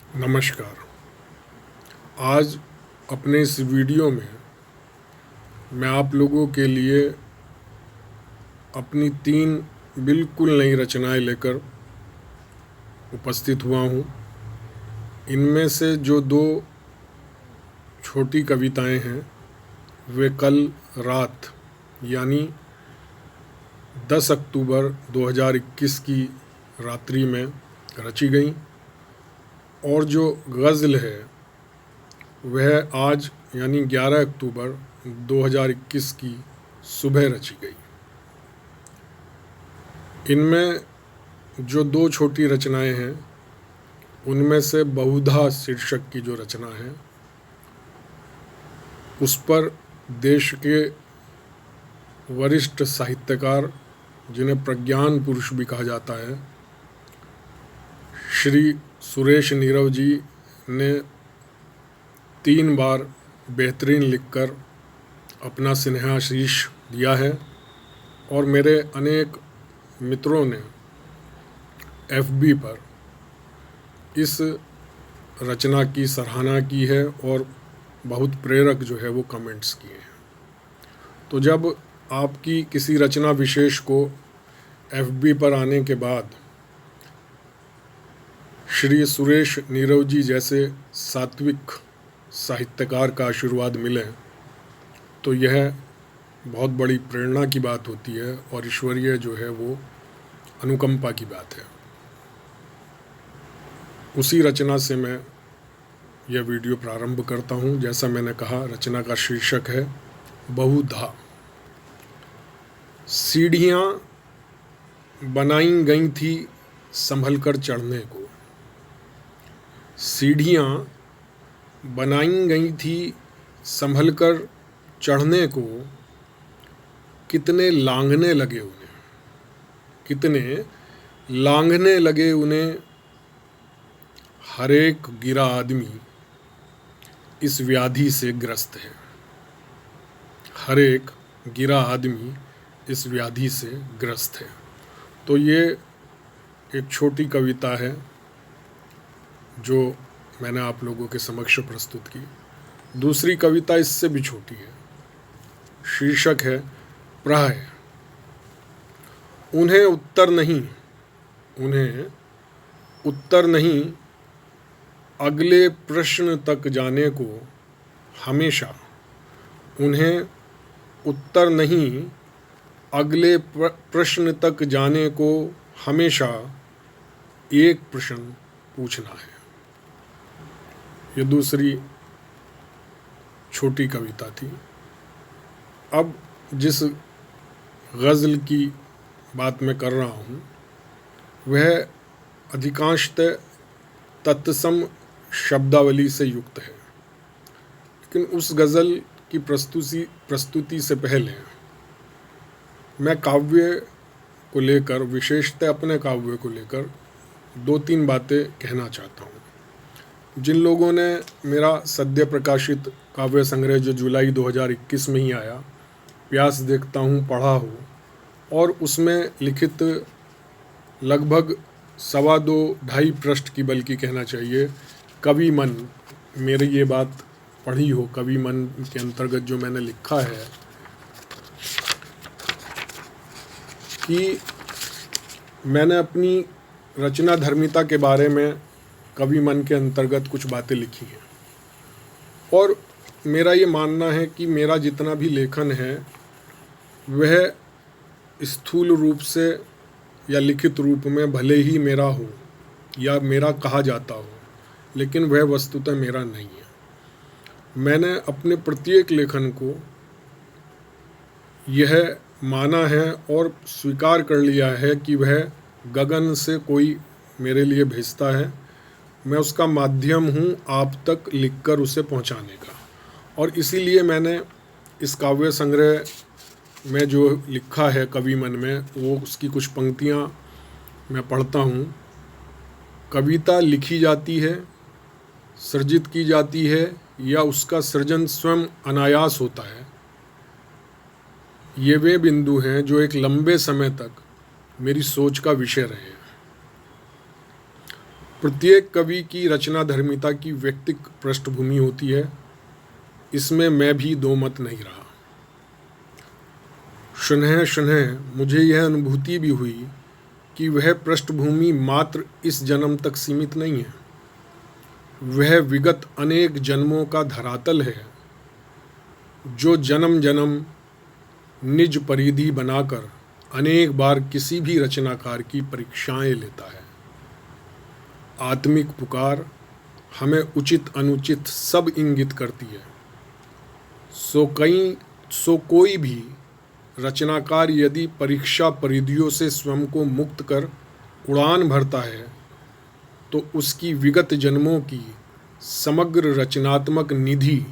नमस्कार। आज अपने इस वीडियो में मैं आप लोगों के लिए अपनी 3 बिल्कुल नई रचनाएं लेकर उपस्थित हुआ हूँ। इनमें से जो 2 छोटी कविताएं हैं वे कल रात यानी 10 अक्टूबर 2021 की रात्रि में रची गई और जो गज़ल है वह आज यानी 11 अक्टूबर 2021 की सुबह रची गई। इनमें जो 2 छोटी रचनाएं हैं उनमें से बहुधा शीर्षक की जो रचना है उस पर देश के वरिष्ठ साहित्यकार, जिन्हें प्रज्ञान पुरुष भी कहा जाता है, श्री सुरेश नीरव जी ने 3 बार बेहतरीन लिखकर अपना स्नेहाशीष दिया है और मेरे अनेक मित्रों ने FB पर इस रचना की सराहना की है और बहुत प्रेरक जो है वो कमेंट्स किए हैं। तो जब आपकी किसी रचना विशेष को FB पर आने के बाद श्री सुरेश नीरव जी जैसे सात्विक साहित्यकार का आशीर्वाद मिले तो यह बहुत बड़ी प्रेरणा की बात होती है और ईश्वरीय जो है वो अनुकंपा की बात है। उसी रचना से मैं यह वीडियो प्रारंभ करता हूँ। जैसा मैंने कहा, रचना का शीर्षक है बहुधा। सीढ़ियाँ बनाई गई थी संभल कर चढ़ने को, सीढ़ियाँ बनाई गई थी संभल कर चढ़ने को, कितने लांघने लगे उन्हें, कितने लांघने लगे उन्हें, हर एक गिरा आदमी इस व्याधि से ग्रस्त है, हर एक गिरा आदमी इस व्याधि से ग्रस्त है। तो ये एक छोटी कविता है जो मैंने आप लोगों के समक्ष प्रस्तुत की। दूसरी कविता इससे भी छोटी है, शीर्षक है प्राय। उन्हें उत्तर नहीं, उन्हें उत्तर नहीं, अगले प्रश्न तक जाने को हमेशा, उन्हें उत्तर नहीं, अगले प्रश्न तक जाने को हमेशा एक प्रश्न पूछना है। ये दूसरी छोटी कविता थी। अब जिस गज़ल की बात मैं कर रहा हूँ वह अधिकांशतः तत्सम शब्दावली से युक्त है, लेकिन उस गज़ल की प्रस्तुति से पहले मैं काव्य को लेकर, विशेषतः अपने काव्य को लेकर 2-3 बातें कहना चाहता हूँ। जिन लोगों ने मेरा सद्य प्रकाशित काव्य संग्रह जो जुलाई 2021 में ही आया, प्यास देखता हूँ, पढ़ा हो और उसमें लिखित लगभग 2.25 पृष्ठ की, बल्कि कहना चाहिए कवि मन, मेरी ये बात पढ़ी हो, कवि मन के अंतर्गत जो मैंने लिखा है कि मैंने अपनी रचना धर्मिता के बारे में कवि मन के अंतर्गत कुछ बातें लिखी हैं और मेरा ये मानना है कि मेरा जितना भी लेखन है वह स्थूल रूप से या लिखित रूप में भले ही मेरा हो या मेरा कहा जाता हो, लेकिन वह वस्तुतः मेरा नहीं है। मैंने अपने प्रत्येक लेखन को यह माना है और स्वीकार कर लिया है कि वह गगन से कोई मेरे लिए भेजता है, मैं उसका माध्यम हूँ आप तक लिखकर उसे पहुँचाने का। और इसीलिए मैंने इस काव्य संग्रह में जो लिखा है कवि मन में, वो उसकी कुछ पंक्तियाँ मैं पढ़ता हूँ। कविता लिखी जाती है, सृजित की जाती है या उसका सृजन स्वयं अनायास होता है, ये वे बिंदु हैं जो एक लंबे समय तक मेरी सोच का विषय रहे हैं। प्रत्येक कवि की रचनाधर्मिता की व्यक्तिक पृष्ठभूमि होती है, इसमें मैं भी दो मत नहीं रहा। शनह शनह मुझे यह अनुभूति भी हुई कि वह पृष्ठभूमि मात्र इस जन्म तक सीमित नहीं है, वह विगत अनेक जन्मों का धरातल है, जो जन्म जन्म निज परिधि बनाकर अनेक बार किसी भी रचनाकार की परीक्षाएं लेता है। आत्मिक पुकार हमें उचित अनुचित सब इंगित करती है। सो कोई भी रचनाकार यदि परीक्षा परिधियों से स्वयं को मुक्त कर उड़ान भरता है, तो उसकी विगत जन्मों की समग्र रचनात्मक निधि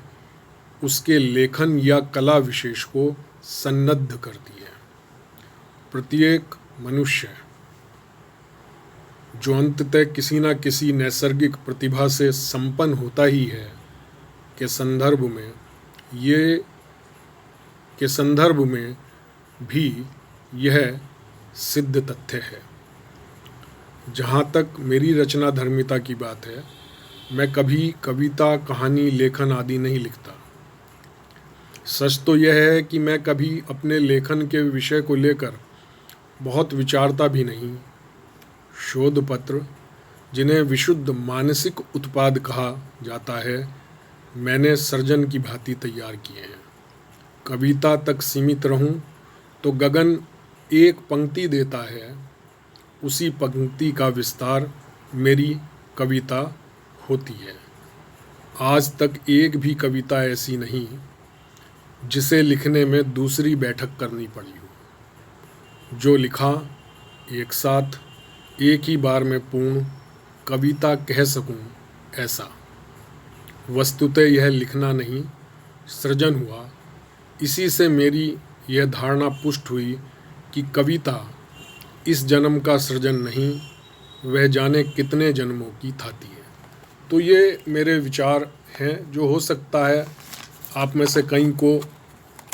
उसके लेखन या कला विशेष को सन्नद्ध करती है। प्रत्येक मनुष्य जो अंततः किसी न किसी नैसर्गिक प्रतिभा से संपन्न होता ही है के संदर्भ में भी यह सिद्ध तथ्य है। जहाँ तक मेरी रचनाधर्मिता की बात है, मैं कभी कविता, कहानी, लेखन आदि नहीं लिखता। सच तो यह है कि मैं कभी अपने लेखन के विषय को लेकर बहुत विचारता भी नहीं। शोध पत्र, जिन्हें विशुद्ध मानसिक उत्पाद कहा जाता है, मैंने सर्जन की भांति तैयार किए हैं। कविता तक सीमित रहूं तो गगन एक पंक्ति देता है, उसी पंक्ति का विस्तार मेरी कविता होती है। आज तक एक भी कविता ऐसी नहीं जिसे लिखने में दूसरी बैठक करनी पड़ी हो। जो लिखा एक साथ एक ही बार में पूर्ण कविता कह सकूं, ऐसा। वस्तुतः यह लिखना नहीं, सृजन हुआ। इसी से मेरी यह धारणा पुष्ट हुई कि कविता इस जन्म का सृजन नहीं, वह जाने कितने जन्मों की थाती है। तो ये मेरे विचार हैं, जो हो सकता है आप में से कई को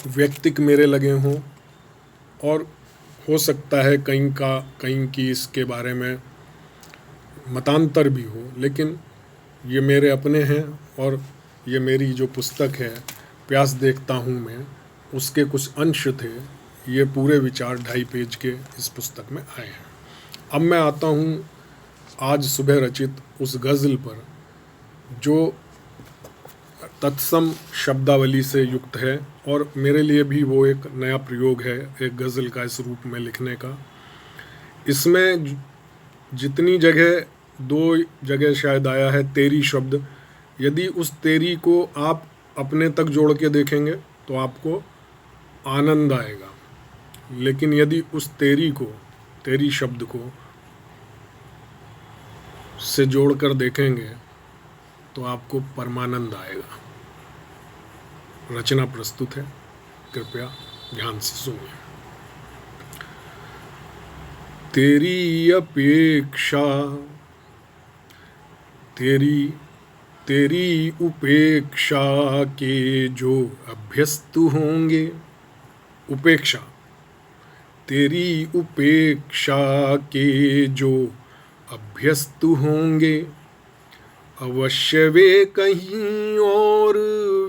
व्यक्तिक मेरे लगे हों, और हो सकता है कहीं की इसके बारे में मतांतर भी हो, लेकिन ये मेरे अपने हैं। और ये मेरी जो पुस्तक है प्यास देखता हूँ मैं, उसके कुछ अंश थे। ये पूरे विचार 2.5 पेज के इस पुस्तक में आए हैं। अब मैं आता हूँ आज सुबह रचित उस गज़ल पर, जो तत्सम शब्दावली से युक्त है, और मेरे लिए भी वो एक नया प्रयोग है एक गज़ल का इस रूप में लिखने का। इसमें जितनी जगह, 2 जगह शायद आया है तेरी शब्द, यदि उस तेरी को आप अपने तक जोड़ के देखेंगे तो आपको आनंद आएगा, लेकिन यदि उस तेरी शब्द को से जोड़कर देखेंगे तो आपको परमानंद आएगा। रचना प्रस्तुत है, कृपया ध्यान से सुनिए। तेरी अपेक्षा, तेरी उपेक्षा के जो अभ्यस्त होंगे, उपेक्षा, तेरी उपेक्षा के जो अभ्यस्त होंगे, अवश्य वे कहीं और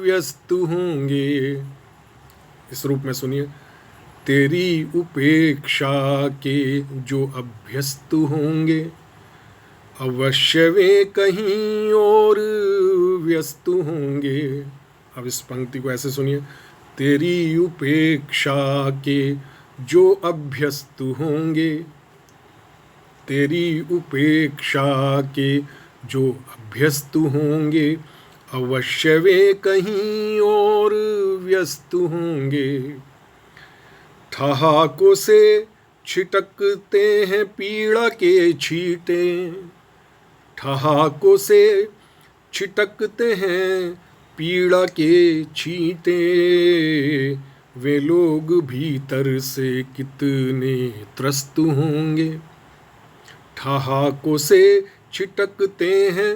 व्यस्त होंगे। इस रूप में सुनिए। तेरी उपेक्षा के जो अभ्यस्त होंगे, अवश्य वे कहीं और व्यस्त होंगे। अब इस पंक्ति को ऐसे सुनिए। तेरी उपेक्षा के जो अभ्यस्त होंगे, तेरी उपेक्षा के जो अभ्यस्त होंगे, अवश्य वे कहीं और व्यस्त होंगे। ठहाकों से छिटकते हैं पीड़ा के छींटे, ठहाकों से छिटकते हैं पीड़ा के छींटे, वे लोग भीतर से कितने त्रस्त होंगे। ठहाकों से छिटकते हैं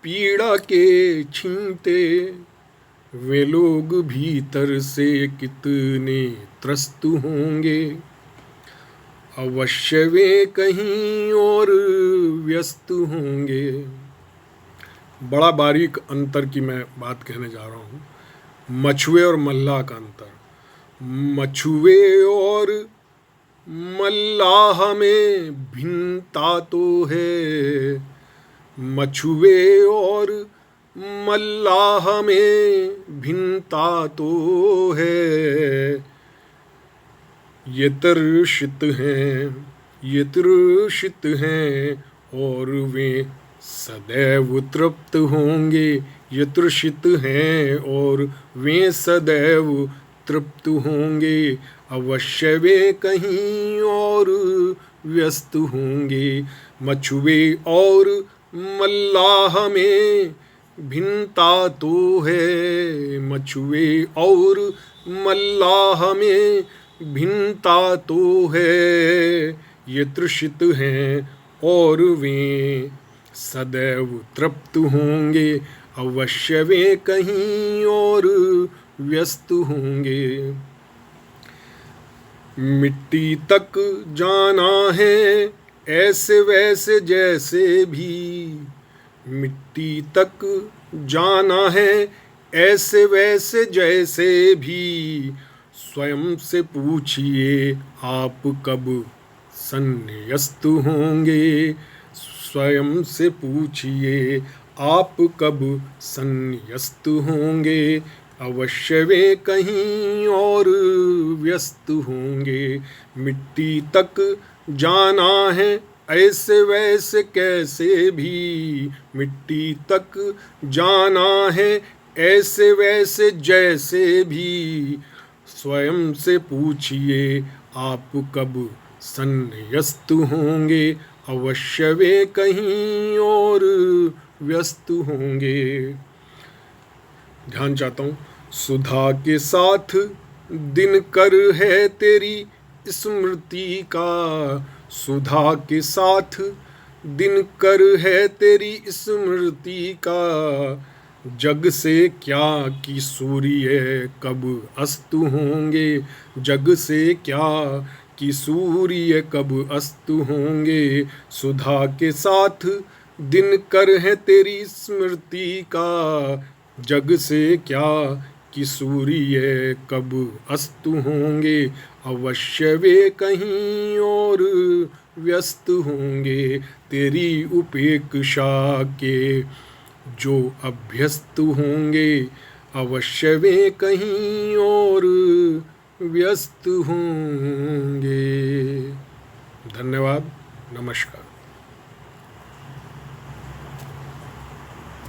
पीड़ा के छींटे, वे लोग भीतर से कितने त्रस्त होंगे। अवश्य वे कहीं और व्यस्त होंगे। बड़ा बारीक अंतर की मैं बात कहने जा रहा हूँ, मछुए और मल्लाह का अंतर। मछुए और मल्लाह में भिन्नता तो है, मछुए और मल्लाह में भिन्नता तो है। ये तृषित हैं और वे सदैव तृप्त होंगे। ये तृषित हैं और वे सदैव तृप्त होंगे। अवश्य वे कहीं और व्यस्त होंगे। मछुए और मल्लाह में भिन्नता तो है, मछुए और मल्लाह में भिन्नता तो है। ये तृषित हैं और वे सदैव तृप्त होंगे। अवश्य वे कहीं और व्यस्त होंगे। मिट्टी तक जाना है ऐसे वैसे जैसे भी, मिट्टी तक जाना है ऐसे वैसे जैसे भी। स्वयं से पूछिए आप कब संन्यस्त होंगे। स्वयं से पूछिए आप कब संन्यस्त होंगे। अवश्य वे कहीं और व्यस्त होंगे। मिट्टी तक जाना है ऐसे वैसे कैसे भी, मिट्टी तक जाना है ऐसे वैसे जैसे भी। स्वयं से पूछिए आप कब संन्यस्त होंगे। अवश्य वे कहीं और व्यस्त होंगे। ध्यान चाहता हूँ। सुधा के साथ दिनकर है तेरी स्मृति का, सुधा के साथ दिनकर है तेरी स्मृति का। जग से क्या कि सूर्य कब अस्त होंगे, जग से क्या कि सूर्य कब अस्त होंगे। सुधा के साथ दिनकर है तेरी स्मृति का, जग से क्या कि सूर्य कब अस्त होंगे। अवश्य वे कहीं और व्यस्त होंगे। तेरी उपेक्षा के जो अभ्यस्त होंगे, अवश्य वे कहीं और व्यस्त होंगे। धन्यवाद, नमस्कार।